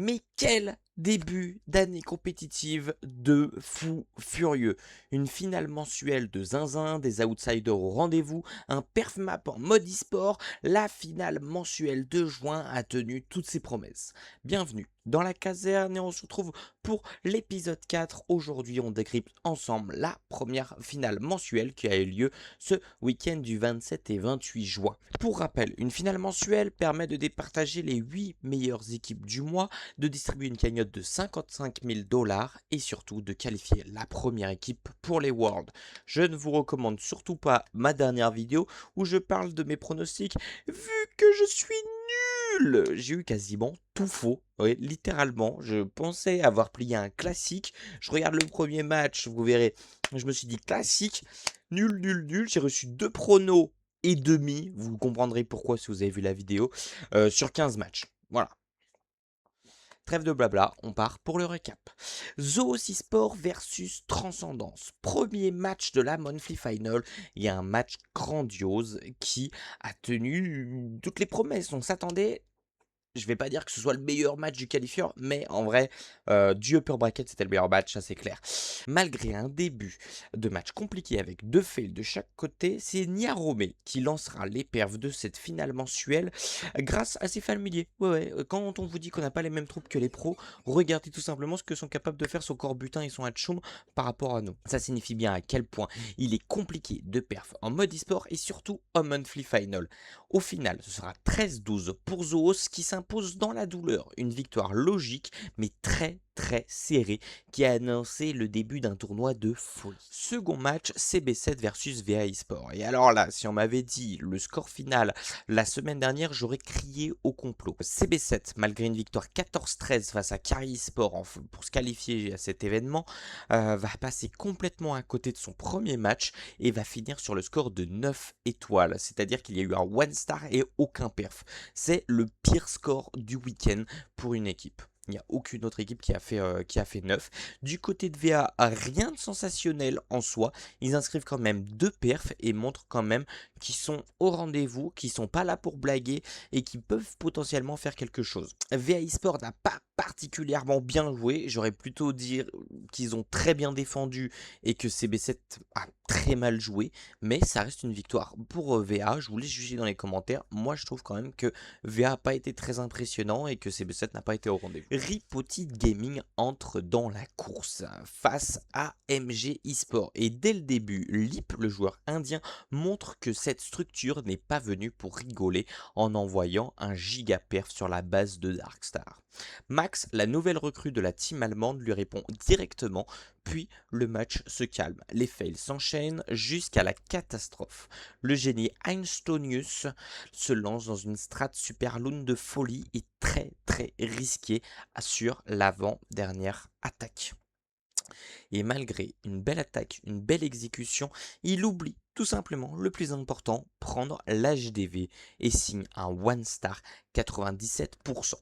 Mais quel début d'année compétitive de fou furieux. Une finale mensuelle de zinzin, des outsiders au rendez-vous, un perf map en mode e-sport, la finale mensuelle de juin a tenu toutes ses promesses. Bienvenue dans la caserne et on se retrouve pour l'épisode 4. Aujourd'hui on décrypte ensemble la première finale mensuelle qui a eu lieu ce week-end du 27 et 28 juin. Pour rappel, une finale mensuelle permet de départager les 8 meilleures équipes du mois, de distribuer une cagnotte de 55 000 $ et surtout de qualifier la première équipe pour les Worlds. Je ne vous recommande surtout pas ma dernière vidéo où je parle de mes pronostics vu que je suis nul. J'ai eu quasiment tout faux, oui, littéralement. Je pensais avoir plié un classique. Je regarde le premier match, vous verrez, je me suis dit classique, nul, nul, nul. J'ai reçu 2 pronos et demi, vous comprendrez pourquoi si vous avez vu la vidéo, sur 15 matchs. Voilà. Trêve de blabla, on part pour le récap. Zoos eSport versus Transcendance. Premier match de la Monthly Final. Il y a un match grandiose qui a tenu toutes les promesses. On s'attendait, je vais pas dire que ce soit le meilleur match du qualifieur, mais en vrai, du upper bracket, c'était le meilleur match, ça c'est clair. Malgré un début de match compliqué avec 2 fails de chaque côté, c'est Niarome qui lancera les perfs de cette finale mensuelle grâce à ses familiers. Ouais, quand on vous dit qu'on n'a pas les mêmes troupes que les pros, regardez tout simplement ce que sont capables de faire son Corbutin et son Hatchoum par rapport à nous. Ça signifie bien à quel point il est compliqué de perf en mode e-sport et surtout en monthly final. Au final, ce sera 13-12 pour Zoos qui s'impose dans la douleur. Une victoire logique, mais très serrée, qui a annoncé le début d'un tournoi de folie. Second match, CB7 versus VA eSport. Et alors là, si on m'avait dit le score final la semaine dernière, j'aurais crié au complot. CB7, malgré une victoire 14-13 face à Carry eSport pour se qualifier à cet événement, va passer complètement à côté de son premier match et va finir sur le score de 9 étoiles. C'est-à-dire qu'il y a eu un one star et aucun perf. C'est le pire score du week-end pour une équipe. Il n'y a aucune autre équipe qui a fait 9. Du côté de VA, rien de sensationnel en soi. Ils inscrivent quand même 2 perfs et montrent quand même qu'ils sont au rendez-vous, qu'ils sont pas là pour blaguer et qui peuvent potentiellement faire quelque chose. VA eSport n'a pas particulièrement bien joué. J'aurais plutôt dire qu'ils ont très bien défendu et que CB7 a très mal joué. Mais ça reste une victoire pour VA. Je vous laisse juger dans les commentaires. Moi, je trouve quand même que VA n'a pas été très impressionnant et que CB7 n'a pas été au rendez-vous. Ripotide Gaming entre dans la course face à MG eSport. Et dès le début, Lip, le joueur indien, montre que cette structure n'est pas venue pour rigoler en envoyant un giga perf sur la base de Darkstar. Max, la nouvelle recrue de la team allemande, lui répond directement, puis le match se calme. Les fails s'enchaînent jusqu'à la catastrophe. Le génie Einstonius se lance dans une strat superloon de folie et très risquée sur l'avant-dernière attaque. Et malgré une belle attaque, une belle exécution, il oublie tout simplement le plus important, prendre l'HDV et signe un one star 97%.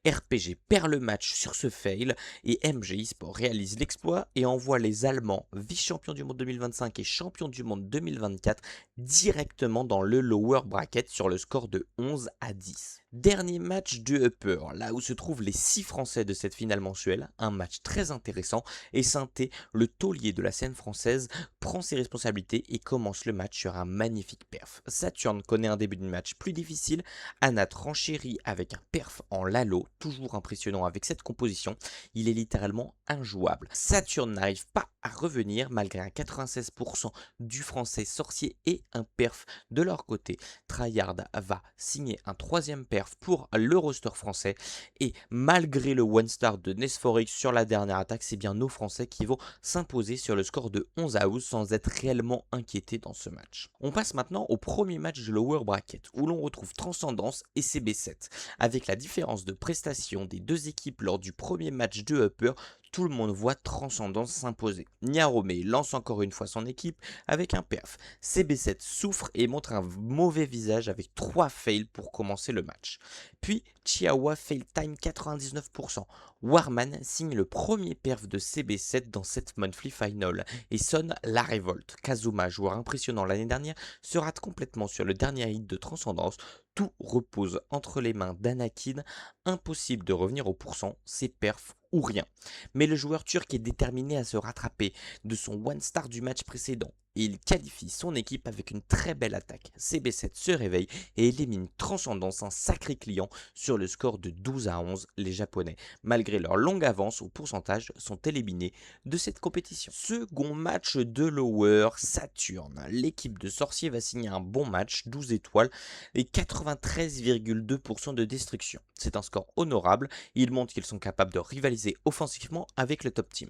RPG perd le match sur ce fail et MG eSport réalise l'exploit et envoie les Allemands, vice-champions du monde 2025 et champions du monde 2024, directement dans le lower bracket sur le score de 11-10. Dernier match de Upper, là où se trouvent les 6 Français de cette finale mensuelle, un match très intéressant et Synthé, le taulier de la scène française, prend ses responsabilités et commence le match sur un magnifique perf. Saturne connaît un début de match plus difficile, Anat renchérit avec un perf en Lalo, toujours impressionnant avec cette composition, il est littéralement injouable. Saturne n'arrive pas à revenir malgré un 96% du français sorcier et un perf de leur côté. Tryhard va signer un 3e perf pour le roster français et malgré le one star de Nesphorix sur la dernière attaque, c'est bien nos français qui vont s'imposer sur le score de 11-12 sans être réellement inquiétés dans ce match. On passe maintenant au premier match de lower bracket où l'on retrouve Transcendance et CB7. Avec la différence de prestation des deux équipes lors du premier match de Upper, tout le monde voit Transcendance s'imposer. Niarome lance encore une fois son équipe avec un perf. CB7 souffre et montre un mauvais visage avec 3 fails pour commencer le match. Puis Chihuahua fail time 99%. Warman signe le premier perf de CB7 dans cette monthly final et sonne la révolte. Kazuma, joueur impressionnant l'année dernière, se rate complètement sur le dernier hit de Transcendance. Tout repose entre les mains d'Anakin, impossible de revenir au pourcent, c'est perf ou rien. Mais le joueur turc est déterminé à se rattraper de son one star du match précédent. Et il qualifie son équipe avec une très belle attaque. CB7 se réveille et élimine Transcendance, un sacré client, sur le score de 12-11. Les Japonais, malgré leur longue avance au pourcentage, sont éliminés de cette compétition. Second match de Lower, Saturn. L'équipe de Sorcier va signer un bon match, 12 étoiles et 93,2% de destruction. C'est un score honorable, ils montrent qu'ils sont capables de rivaliser offensivement avec le top team.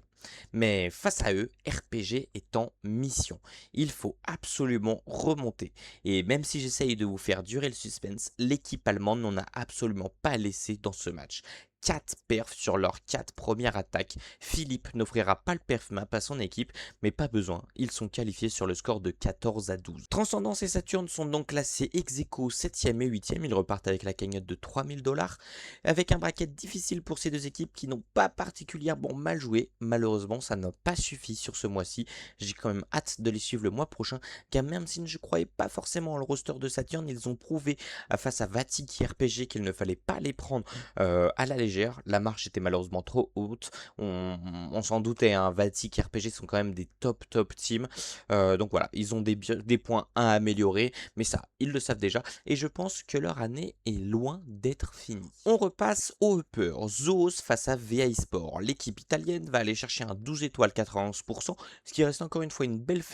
Mais face à eux, RPG est en mission. Il faut absolument remonter. Et même si j'essaye de vous faire durer le suspense, l'équipe allemande n'en a absolument pas laissé dans ce match. 4 perfs sur leurs 4 premières attaques. Philippe n'offrira pas le perf map à son équipe, mais pas besoin, ils sont qualifiés sur le score de 14-12. Transcendance et Saturne sont donc classés ex-aequo 7ème et 8ème, ils repartent avec la cagnotte de 3000$, avec un bracket difficile pour ces deux équipes qui n'ont pas particulièrement mal joué. Malheureusement, ça n'a pas suffi sur ce mois-ci, j'ai quand même hâte de les suivre le mois prochain, car même si je ne croyais pas forcément le roster de Saturne, ils ont prouvé face à Vatic et RPG qu'il ne fallait pas les prendre à la légère. La marche était malheureusement trop haute, on s'en doutait, hein. Vatic et RPG sont quand même des top teams, donc voilà, ils ont des points à améliorer, mais ça, ils le savent déjà, et je pense que leur année est loin d'être finie. On repasse au upper, Zoos face à VA Sport. L'équipe italienne va aller chercher un 12 étoiles 91%, ce qui reste encore une fois une belle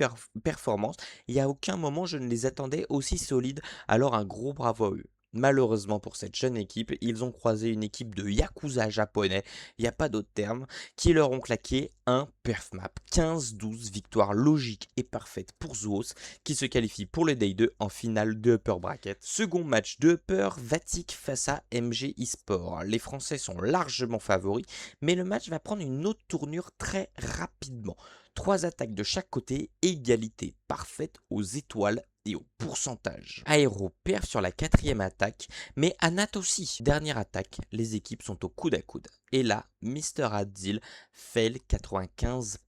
performance, et à aucun moment je ne les attendais aussi solides, alors un gros bravo à eux. Malheureusement pour cette jeune équipe, ils ont croisé une équipe de Yakuza japonais, il n'y a pas d'autre terme, qui leur ont claqué un perf map. 15-12, victoire logique et parfaite pour Zoos, qui se qualifie pour le Day 2 en finale de Upper Bracket. Second match de Upper, Vatic face à MG eSport. Les Français sont largement favoris, mais le match va prendre une autre tournure très rapidement. 3 attaques de chaque côté, égalité parfaite aux étoiles et au pourcentage. Aéro perd sur la 4ème attaque, mais Anat aussi. Dernière attaque, les équipes sont au coude à coude. Et là, Mr. Adzil fail 95%.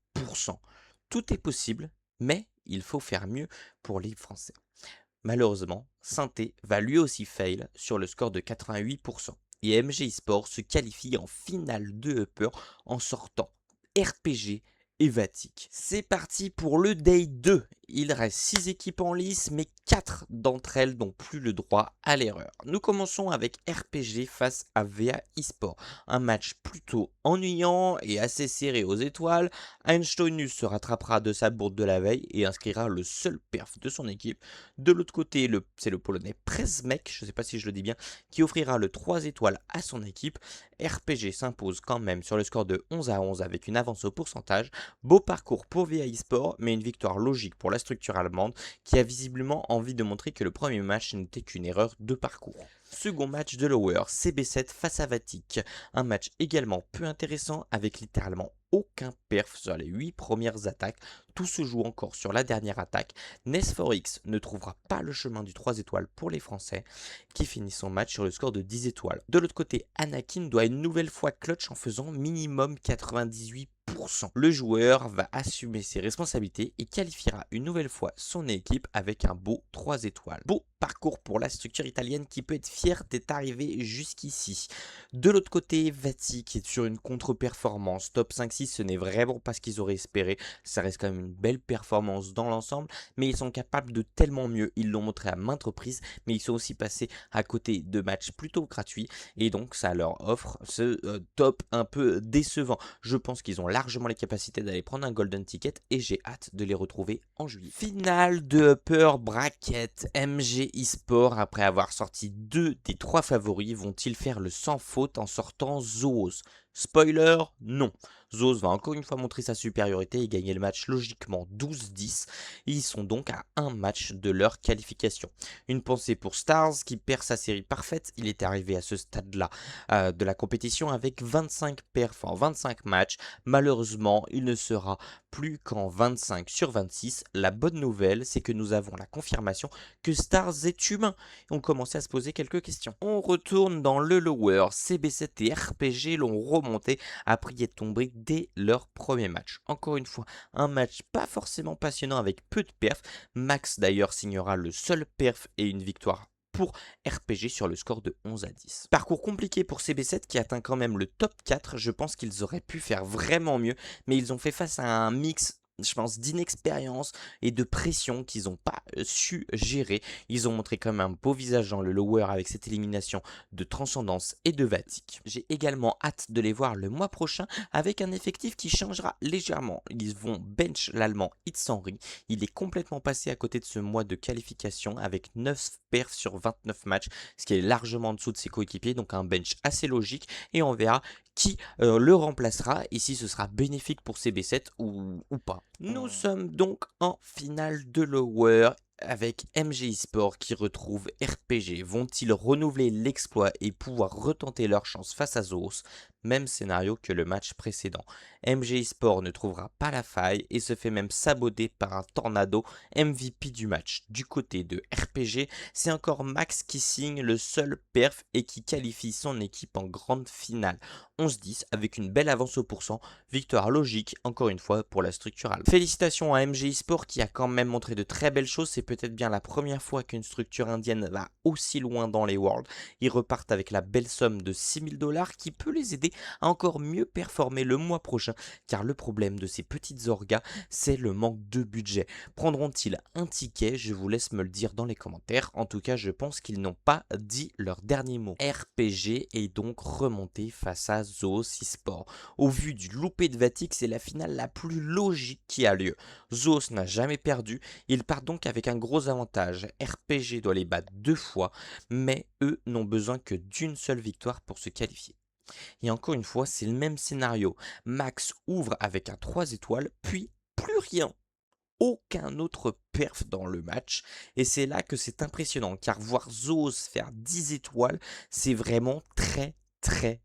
Tout est possible, mais il faut faire mieux pour les Français. Malheureusement, Synthé va lui aussi fail sur le score de 88%. Et MG eSport se qualifie en finale de Upper en sortant RPG et Vatic. C'est parti pour le Day 2. Il reste 6 équipes en lice, mais 4 d'entre elles n'ont plus le droit à l'erreur. Nous commençons avec RPG face à VA eSport. Un match plutôt ennuyant et assez serré aux étoiles. Einsteinus se rattrapera de sa bourde de la veille et inscrira le seul perf de son équipe. De l'autre côté, c'est le Polonais Prezmek, je ne sais pas si je le dis bien, qui offrira le 3 étoiles à son équipe. RPG s'impose quand même sur le score de 11-11 avec une avance au pourcentage. Beau parcours pour VA eSport, mais une victoire logique pour la structure allemande qui a visiblement envie de montrer que le premier match n'était qu'une erreur de parcours. Second match de Lower, CB7 face à Vatic. Un match également peu intéressant avec littéralement aucun perf sur les 8 premières attaques. Tout se joue encore sur la dernière attaque. Nes4X ne trouvera pas le chemin du 3 étoiles pour les Français qui finit son match sur le score de 10 étoiles. De l'autre côté, Anakin doit une nouvelle fois clutch en faisant minimum 98%. Le joueur va assumer ses responsabilités et qualifiera une nouvelle fois son équipe avec un beau 3 étoiles. Beau parcours pour la structure italienne qui peut être fière d'être arrivée jusqu'ici. De l'autre côté, Vatic est sur une contre-performance. Top 5-6, ce n'est vraiment pas ce qu'ils auraient espéré. Ça reste quand même une belle performance dans l'ensemble, mais ils sont capables de tellement mieux. Ils l'ont montré à maintes reprises, mais ils sont aussi passés à côté de matchs plutôt gratuits, et donc ça leur offre ce top un peu décevant. Je pense qu'ils ont largement les capacités d'aller prendre un golden ticket, et j'ai hâte de les retrouver en juillet. Finale de Upper Bracket, MG eSport, après avoir sorti 2 des 3 favoris, vont-ils faire le sans faute en sortant Zoos? Spoiler, non. Zoos va encore une fois montrer sa supériorité et gagner le match logiquement 12-10. Ils sont donc à un match de leur qualification. Une pensée pour Stars qui perd sa série parfaite. Il est arrivé à ce stade-là de la compétition avec 25 perfs en 25 matchs. Malheureusement, il ne sera plus qu'en 25 sur 26. La bonne nouvelle, c'est que nous avons la confirmation que Stars est humain. On commençait à se poser quelques questions. On retourne dans le lower. CB7 et RPG l'ont remonté après y être tombés dès leur premier match. Encore une fois, un match pas forcément passionnant avec peu de perfs. Max d'ailleurs signera le seul perf et une victoire pour RPG sur le score de 11-10. Parcours compliqué pour CB7 qui atteint quand même le top 4. Je pense qu'ils auraient pu faire vraiment mieux, mais ils ont fait face à un mix, je pense, d'inexpérience et de pression qu'ils n'ont pas su gérer. Ils ont montré quand même un beau visage dans le lower avec cette élimination de Transcendance et de Vatic. J'ai également hâte de les voir le mois prochain avec un effectif qui changera légèrement. Ils vont bench l'allemand Henry. Il est complètement passé à côté de ce mois de qualification avec 9 perfs sur 29 matchs, ce qui est largement en dessous de ses coéquipiers, donc un bench assez logique, et on verra qui le remplacera et si ce sera bénéfique pour CB7 ou pas. Nous sommes donc en finale de lower avec MG Esport qui retrouve RPG. Vont-ils renouveler l'exploit et pouvoir retenter leur chance face à Zoos? Même scénario que le match précédent. MG Esport ne trouvera pas la faille et se fait même saboter par un tornado MVP du match. Du côté de RPG, c'est encore Max qui signe le seul perf et qui qualifie son équipe en grande finale. 11-10 avec une belle avance au pourcent, victoire logique encore une fois pour la structurale. Félicitations à MG Esport qui a quand même montré de très belles choses, c'est peut-être bien la première fois qu'une structure indienne va aussi loin dans les Worlds. Ils repartent avec la belle somme de 6000 $ qui peut les aider à encore mieux performer le mois prochain, car le problème de ces petites orgas, c'est le manque de budget. Prendront-ils un ticket? Je vous laisse me le dire dans les commentaires. En tout cas, je pense qu'ils n'ont pas dit leur dernier mot. RPG est donc remonté face à Zoos eSport. Au vu du loupé de Vatic, c'est la finale la plus logique qui a lieu. Zoos n'a jamais perdu, ils partent donc avec un gros avantage. RPG doit les battre 2 fois, mais eux n'ont besoin que d'une seule victoire pour se qualifier. Et encore une fois, c'est le même scénario. Max ouvre avec un 3 étoiles, puis plus rien. Aucun autre perf dans le match. Et c'est là que c'est impressionnant, car voir Zoos faire 10 étoiles, c'est vraiment très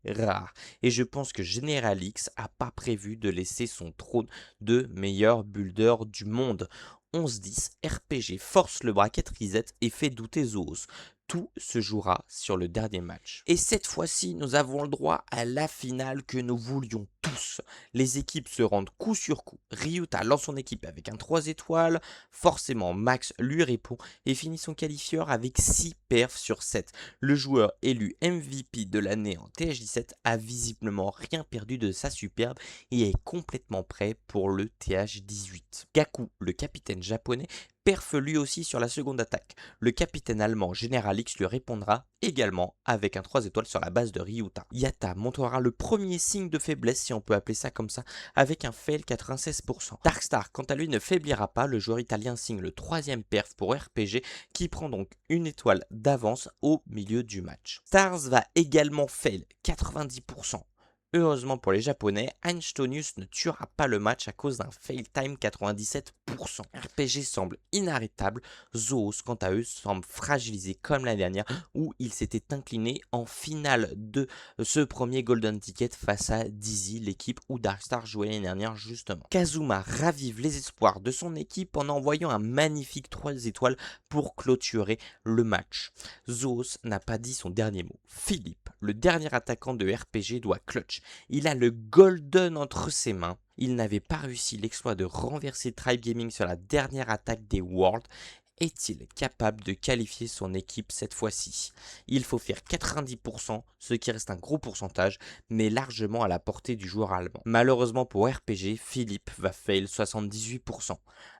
rare. Et je pense que General X a pas prévu de laisser son trône de meilleur builder du monde. 11-10, RPG force le bracket reset et fait douter Zoos. Tout se jouera sur le dernier match. Et cette fois-ci, nous avons le droit à la finale que nous voulions tous. Les équipes se rendent coup sur coup. Ryuta lance son équipe avec un 3 étoiles. Forcément, Max lui répond et finit son qualifieur avec 6 perfs sur 7. Le joueur élu MVP de l'année en TH17 a visiblement rien perdu de sa superbe et est complètement prêt pour le TH18. Gaku, le capitaine japonais, perf lui aussi sur la seconde attaque. Le capitaine allemand General X lui répondra également avec un 3 étoiles sur la base de Ryuta. Yata montrera le premier signe de faiblesse, si on peut appeler ça comme ça, avec un fail 96%. Darkstar quant à lui ne faiblira pas, le joueur italien signe le troisième perf pour RPG qui prend donc une étoile d'avance au milieu du match. Stars va également fail 90%. Heureusement pour les Japonais, Einstonius ne tuera pas le match à cause d'un fail time 97%. RPG semble inarrêtable, Zoos quant à eux semble fragilisé comme l'année dernière où il s'était incliné en finale de ce premier Golden Ticket face à Dizzy, l'équipe où Darkstar jouait l'année dernière justement. Kazuma ravive les espoirs de son équipe en envoyant un magnifique 3 étoiles pour clôturer le match. Zoos n'a pas dit son dernier mot. Philippe, le dernier attaquant de RPG, doit clutch. Il a le golden entre ses mains. Il n'avait pas réussi l'exploit de renverser Tribe Gaming sur la dernière attaque des Worlds. Est-il capable de qualifier son équipe cette fois-ci? Il faut faire 90%, ce qui reste un gros pourcentage, mais largement à la portée du joueur allemand. Malheureusement pour RPG, Philippe va fail 78%.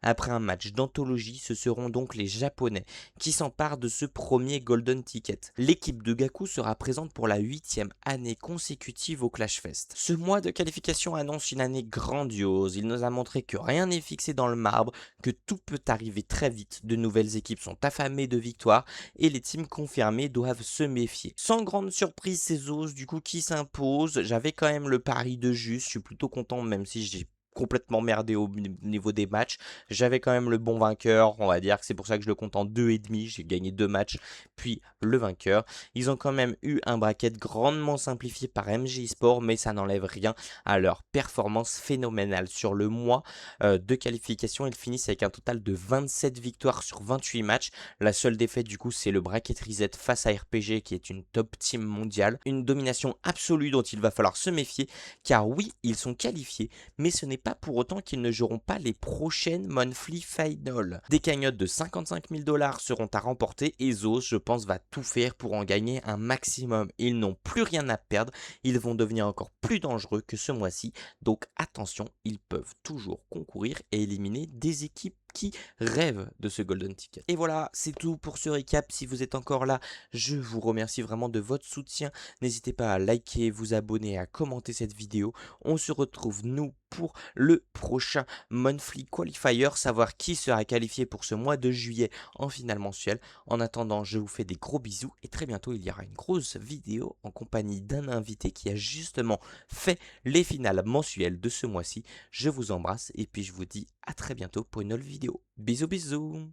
Après un match d'anthologie, ce seront donc les Japonais qui s'emparent de ce premier Golden Ticket. L'équipe de Gaku sera présente pour la 8e année consécutive au Clash Fest. Ce mois de qualification annonce une année grandiose. Il nous a montré que rien n'est fixé dans le marbre, que tout peut arriver très vite. De nouvelles équipes sont affamées de victoires et les teams confirmés doivent se méfier. Sans grande surprise, c'est Zoos du coup qui s'impose. J'avais quand même le pari de juste, je suis plutôt content même si j'ai complètement merdé au niveau des matchs. J'avais quand même le bon vainqueur, on va dire que c'est pour ça que je le compte en 2,5. J'ai gagné 2 matchs, puis le vainqueur. Ils ont quand même eu un bracket grandement simplifié par MG Sport, mais ça n'enlève rien à leur performance phénoménale. Sur le mois de qualification, ils finissent avec un total de 27 victoires sur 28 matchs. La seule défaite du coup, c'est le bracket reset face à RPG qui est une top team mondiale. Une domination absolue dont il va falloir se méfier, car oui, ils sont qualifiés, mais ce n'est pas pour autant qu'ils ne joueront pas les prochaines Monthly Finals. Des cagnottes de 55 000 $ seront à remporter et Zos, je pense, va tout faire pour en gagner un maximum. Ils n'ont plus rien à perdre, ils vont devenir encore plus dangereux que ce mois-ci, donc attention, ils peuvent toujours concourir et éliminer des équipes qui rêvent de ce Golden Ticket. Et voilà, c'est tout pour ce récap. Si vous êtes encore là, je vous remercie vraiment de votre soutien. N'hésitez pas à liker, vous abonner, à commenter cette vidéo. On se retrouve, nous, pour le prochain Monthly Qualifier, savoir qui sera qualifié pour ce mois de juillet en finale mensuelle. En attendant, je vous fais des gros bisous et très bientôt, il y aura une grosse vidéo en compagnie d'un invité qui a justement fait les finales mensuelles de ce mois-ci. Je vous embrasse et puis je vous dis à très bientôt pour une nouvelle vidéo. Bisous bisous.